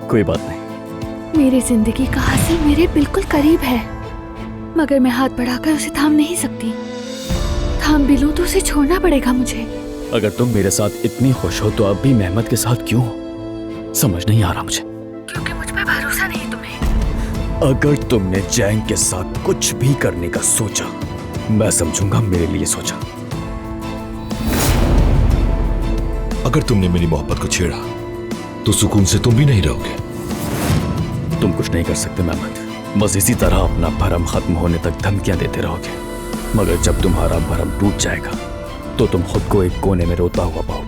कोई बात नहीं। मेरी जिंदगी का हासिल मेरे बिल्कुल करीब है, मगर मैं हाथ बढ़ाकर उसे थाम नहीं सकती। थाम भी लूं तो उसे छोड़ना पड़ेगा मुझे। अगर तुम मेरे साथ इतनी खुश हो तो अब भी मेहमद के साथ क्यों हो? समझ नहीं आ रहा मुझे। क्योंकि मुझ पर भरोसा नहीं तुम्हें। अगर तुमने जैंग के साथ कुछ भी करने का सोचा, मैं समझूंगा मेरे लिए सोचा। अगर तुमने मेरी मोहब्बत को छेड़ा तो सुकून से तुम भी नहीं रहोगे। तुम कुछ नहीं कर सकते मेहमद, बस इसी तरह अपना भरम खत्म होने तक धमकियां देते रहोगे, मगर जब तुम्हारा भरम टूट जाएगा तो तुम खुद को एक कोने में रोता हुआ पाओगे।